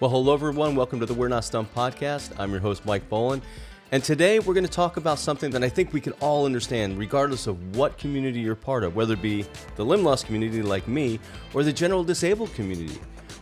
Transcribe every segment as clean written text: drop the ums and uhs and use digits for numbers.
Well, hello everyone. Welcome to the We're Not Stumped podcast. I'm your host, Mike Bolland. And today we're going to talk about something that I think we can all understand, regardless of what community you're part of, whether it be the limb loss community like me or the general disabled community.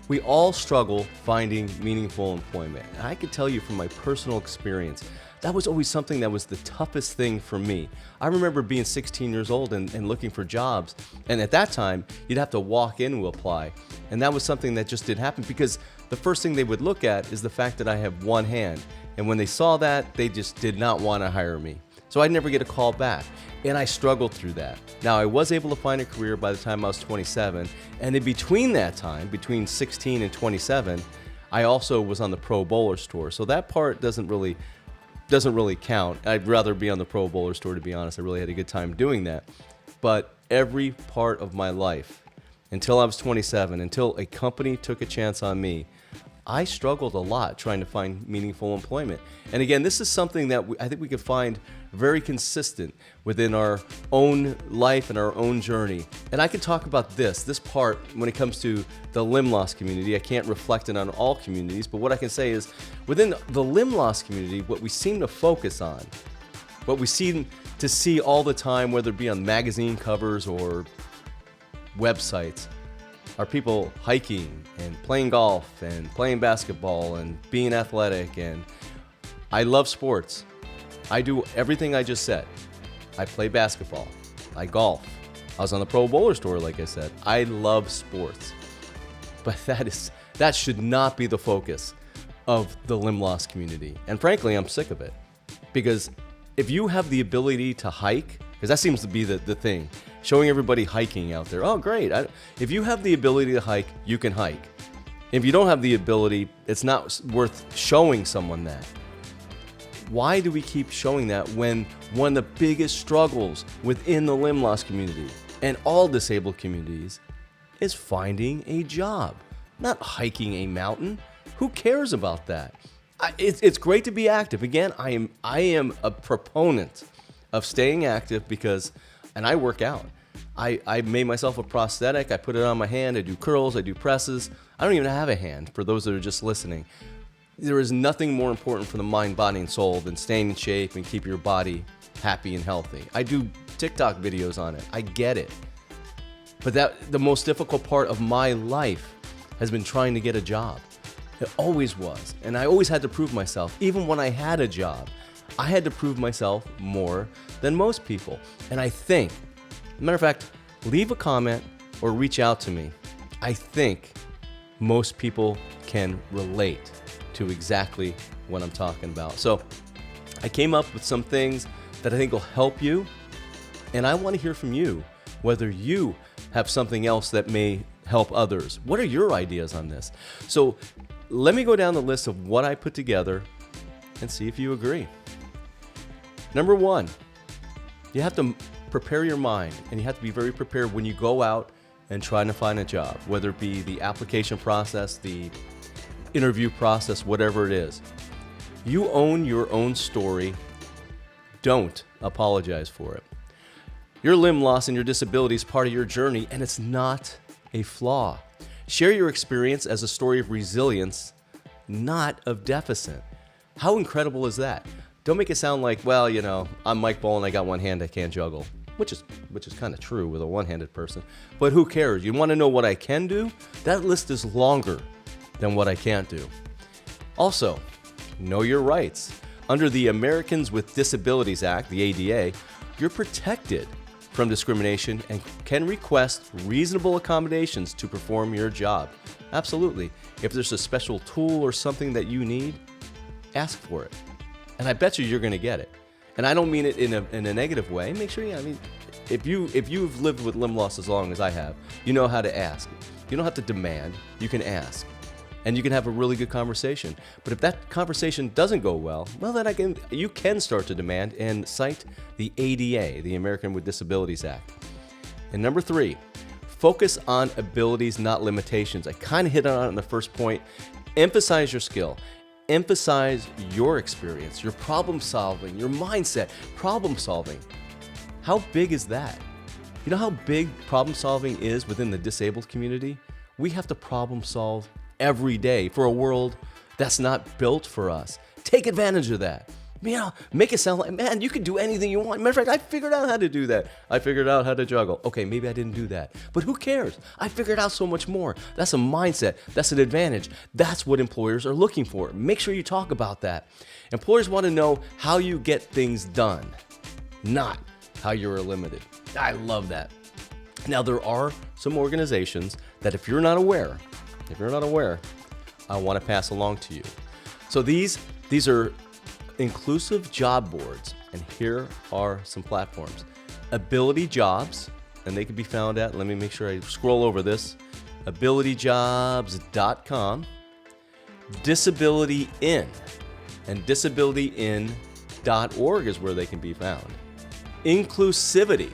We all struggle finding meaningful employment. And I can tell you from my personal experience, that was always something that was the toughest thing for me. I remember being 16 years old and looking for jobs. And at that time, you'd have to walk in to apply. And that was something that just didn't happen because the first thing they would look at is the fact that I have one hand. And when they saw that, they just did not want to hire me. So I'd never get a call back. And I struggled through that. Now, I was able to find a career by the time I was 27. And in between that time, between 16 and 27, I also was on the Pro Bowler Tour. So that part doesn't really count. I'd rather be on the Pro Bowler Tour, to be honest. I really had a good time doing that. But every part of my life, until I was 27, until a company took a chance on me, I struggled a lot trying to find meaningful employment. And again, this is something that I think we can find very consistent within our own life and our own journey. And I can talk about this part when it comes to the limb loss community. I can't reflect it on all communities, but what I can say is within the limb loss community, what we seem to focus on, what we seem to see all the time, whether it be on magazine covers or websites, are people hiking and playing golf and playing basketball and being athletic. And I love sports. I do everything I just said. I play basketball. I golf. I was on the Pro Bowler Tour, like I said. I love sports. But that should not be the focus of the limb loss community. And frankly, I'm sick of it. Because if you have the ability to hike, because that seems to be the thing, showing everybody hiking out there. Oh, great. If you have the ability to hike, you can hike. If you don't have the ability, it's not worth showing someone that. Why do we keep showing that when one of the biggest struggles within the limb loss community and all disabled communities is finding a job, not hiking a mountain? Who cares about that? It's great to be active. Again, I am a proponent of staying active because and I work out. I made myself a prosthetic. I put it on my hand. I do curls. I do presses. I don't even have a hand for those that are just listening. There is nothing more important for the mind, body, and soul than staying in shape and keep your body happy and healthy. I do TikTok videos on it. I get it. But the most difficult part of my life has been trying to get a job. It always was. And I always had to prove myself. Even when I had a job, I had to prove myself more than most people. And I think, matter of fact, leave a comment or reach out to me. I think most people can relate to exactly what I'm talking about. So I came up with some things that I think will help you. And I want to hear from you, whether you have something else that may help others. What are your ideas on this? So let me go down the list of what I put together and see if you agree. Number one, you have to prepare your mind, and you have to be very prepared when you go out and try to find a job, whether it be the application process, the interview process, whatever it is. You own your own story. Don't apologize for it. Your limb loss and your disability is part of your journey, and it's not a flaw. Share your experience as a story of resilience, not of deficit. How incredible is that? Don't make it sound like, well, I'm Mike Bolland, I got one hand I can't juggle, which is kind of true with a one-handed person. But who cares? You want to know what I can do? That list is longer than what I can't do. Also, know your rights. Under the Americans with Disabilities Act, the ADA, you're protected from discrimination and can request reasonable accommodations to perform your job. Absolutely. If there's a special tool or something that you need, ask for it. And I bet you're going to get it. And I don't mean it in a negative way. Make sure, if you've lived with limb loss as long as I have, you know how to ask. You don't have to demand. You can ask. And you can have a really good conversation. But if that conversation doesn't go well, then you can start to demand and cite the ADA, the American with Disabilities Act. And number three, focus on abilities, not limitations. I kind of hit on it in the first point. Emphasize your skill. Emphasize your experience, your problem solving, your mindset, problem solving. How big is that? You know how big problem solving is within the disabled community? We have to problem solve every day for a world that's not built for us. Take advantage of that. Make it sound like, man, you can do anything you want. Matter of fact, I figured out how to do that. I figured out how to juggle. Okay, maybe I didn't do that, but who cares? I figured out so much more. That's a mindset. That's an advantage. That's what employers are looking for. Make sure you talk about that. Employers want to know how you get things done, not how you're limited. I love that. Now, there are some organizations that if you're not aware, I want to pass along to you. So these are inclusive job boards, and here are some platforms. Ability Jobs, and they can be found at, let me make sure I scroll over this, abilityjobs.com, Disability In, and disabilityin.org is where they can be found. Inclusivity,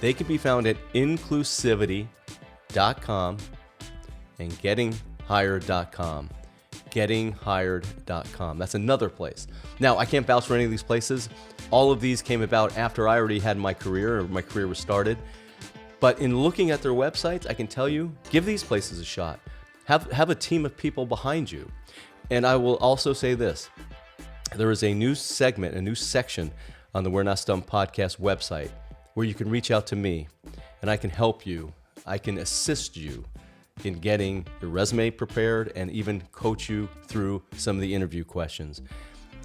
they can be found at inclusivity.com and gettinghired.com. Gettinghired.com. That's another place. Now, I can't vouch for any of these places. All of these came about after I already had my career, or my career was started. But in looking at their websites, I can tell you, give these places a shot. Have a team of people behind you. And I will also say this. There is a new segment, a new section on the We're Not Stumped podcast website where you can reach out to me and I can help you. I can assist you in getting your resume prepared and even coach you through some of the interview questions.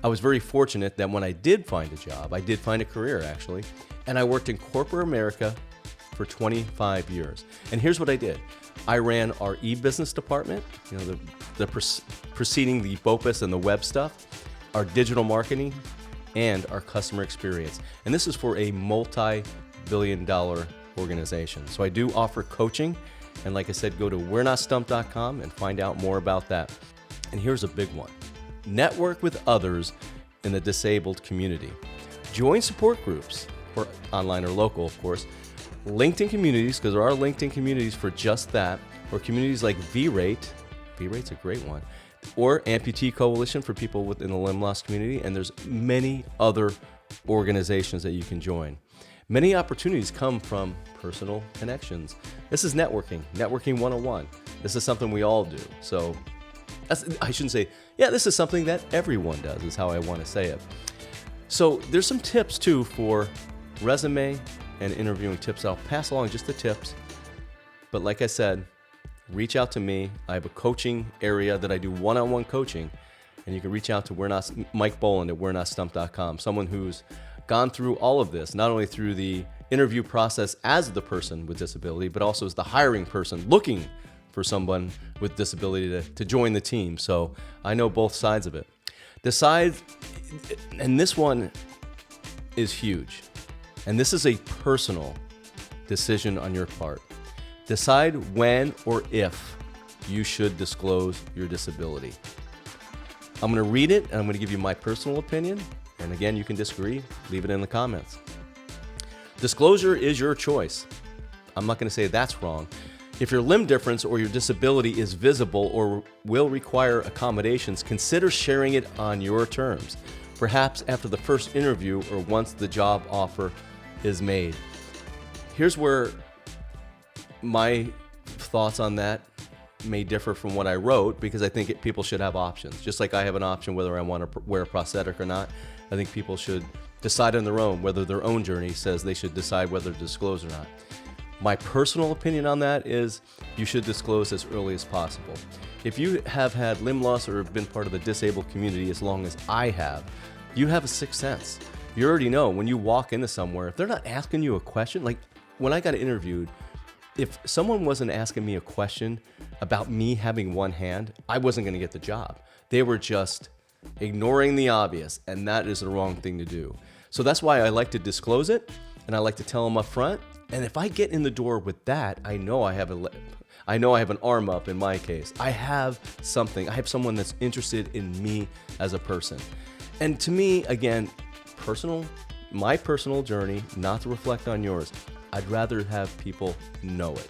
I was very fortunate that when I did find a job, I did find a career actually, and I worked in corporate America for 25 years. And here's what I did. I ran our e-business department, the preceding the BOPUS and the web stuff, our digital marketing, and our customer experience. And this is for a multi-billion-dollar organization. So I do offer coaching. And like I said, go to we'renotstumped.com and find out more about that. And here's a big one. Network with others in the disabled community. Join support groups, or online or local, of course. LinkedIn communities, because there are LinkedIn communities for just that, or communities like V-Rate. V-Rate's a great one. Or Amputee Coalition for people within the limb loss community. And there's many other organizations that you can join. Many opportunities come from personal connections. This is networking 101. This is something we all do. So I shouldn't say, this is something that everyone does, is how I want to say it. So there's some tips too for resume and interviewing tips. I'll pass along just the tips. But like I said, reach out to me. I have a coaching area that I do one-on-one coaching. And you can reach out to Mike Bolland at we'renotstumped.com, someone who's gone through all of this, not only through the interview process as the person with disability, but also as the hiring person looking for someone with disability to join the team. So I know both sides of it. Decide, and this one is huge, and this is a personal decision on your part. Decide when or if you should disclose your disability. I'm going to read it, and I'm going to give you my personal opinion. And again, you can disagree, leave it in the comments. Disclosure is your choice. I'm not going to say that's wrong. If your limb difference or your disability is visible or will require accommodations, consider sharing it on your terms, perhaps after the first interview or once the job offer is made. Here's where my thoughts on that may differ from what I wrote, because I think people should have options. Just like I have an option whether I want to wear a prosthetic or not, I think people should decide on their own whether their own journey says they should decide whether to disclose or not. My personal opinion on that is you should disclose as early as possible. If you have had limb loss or have been part of the disabled community as long as I have, you have a sixth sense. You already know when you walk into somewhere, if they're not asking you a question, like when I got interviewed, if someone wasn't asking me a question about me having one hand, I wasn't going to get the job. They were just ignoring the obvious, and that is the wrong thing to do. So that's why I like to disclose it, and I like to tell them up front. And if I get in the door with that, I know I have an arm up in my case. I have something. I have someone that's interested in me as a person. And to me, again, my personal journey, not to reflect on yours. I'd rather have people know it.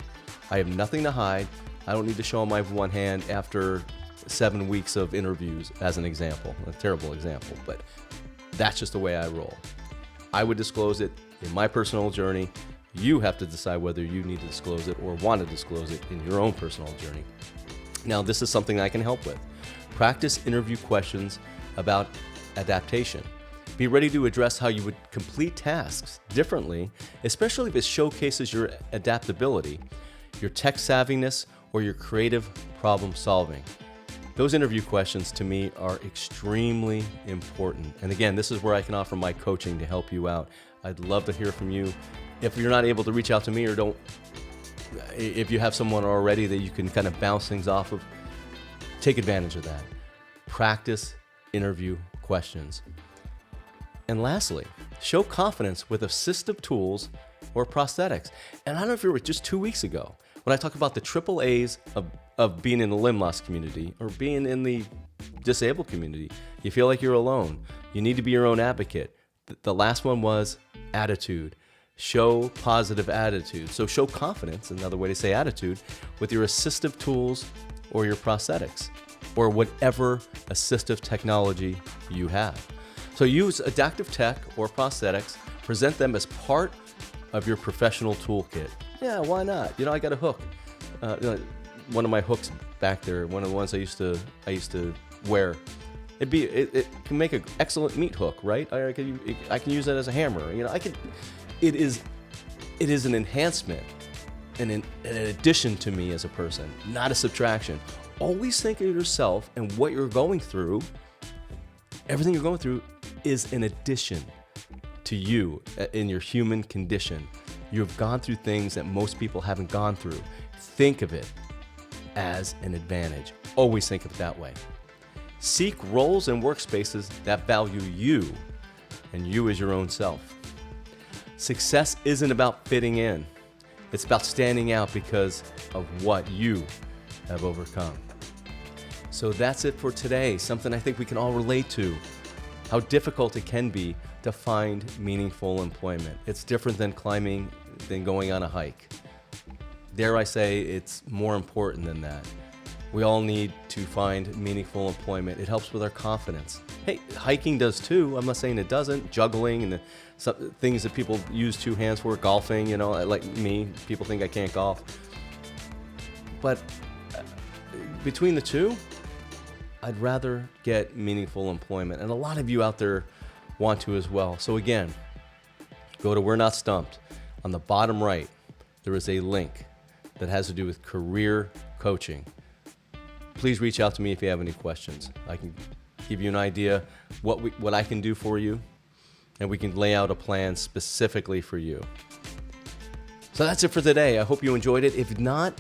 I have nothing to hide. I don't need to show them I have one hand after 7 weeks of interviews, as an example. A terrible example, but that's just the way I roll. I would disclose it in my personal journey. You have to decide whether you need to disclose it or want to disclose it in your own personal journey. Now, this is something I can help with. Practice interview questions about adaptation. Be ready to address how you would complete tasks differently, especially if it showcases your adaptability, your tech savviness, or your creative problem solving. Those interview questions to me are extremely important. And again, this is where I can offer my coaching to help you out. I'd love to hear from you. If you're not able to reach out to me or if you have someone already that you can kind of bounce things off of, take advantage of that. Practice interview questions. And lastly, show confidence with assistive tools or prosthetics. And I don't know if you were just 2 weeks ago when I talk about the triple A's of being in the limb loss community or being in the disabled community. You feel like you're alone. You need to be your own advocate. The last one was attitude. Show positive attitude. So show confidence, another way to say attitude, with your assistive tools or your prosthetics or whatever assistive technology you have. So use adaptive tech or prosthetics, present them as part of your professional toolkit. Yeah, why not? I got a hook. One of my hooks back there, one of the ones I used to wear. It can make an excellent meat hook, right? I can use that as a hammer. It is an enhancement and an addition to me as a person, not a subtraction. Always think of yourself and what you're going through. Everything you're going through is an addition to you in your human condition. You've gone through things that most people haven't gone through. Think of it as an advantage. Always think of it that way. Seek roles and workspaces that value you and you as your own self. Success isn't about fitting in. It's about standing out because of what you have overcome. So that's it for today. Something I think we can all relate to. How difficult it can be to find meaningful employment. It's different than going on a hike. Dare I say, it's more important than that. We all need to find meaningful employment. It helps with our confidence. Hey, hiking does too. I'm not saying it doesn't. Juggling and some things that people use two hands for, golfing, like me, people think I can't golf. But between the two, I'd rather get meaningful employment. And a lot of you out there want to as well. So again, go to We're Not Stumped. On the bottom right, there is a link that has to do with career coaching. Please reach out to me if you have any questions. I can give you an idea what I can do for you, and we can lay out a plan specifically for you. So that's it for today. I hope you enjoyed it. If not,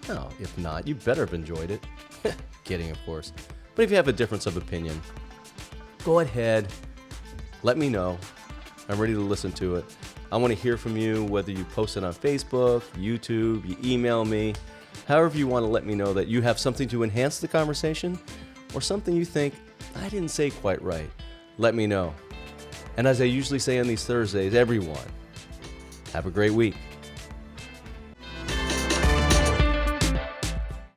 you better have enjoyed it. Kidding, of course. But if you have a difference of opinion, go ahead, let me know. I'm ready to listen to it. I want to hear from you, whether you post it on Facebook, YouTube, you email me, however you want to let me know that you have something to enhance the conversation or something you think I didn't say quite right. Let me know. And as I usually say on these Thursdays, everyone, have a great week.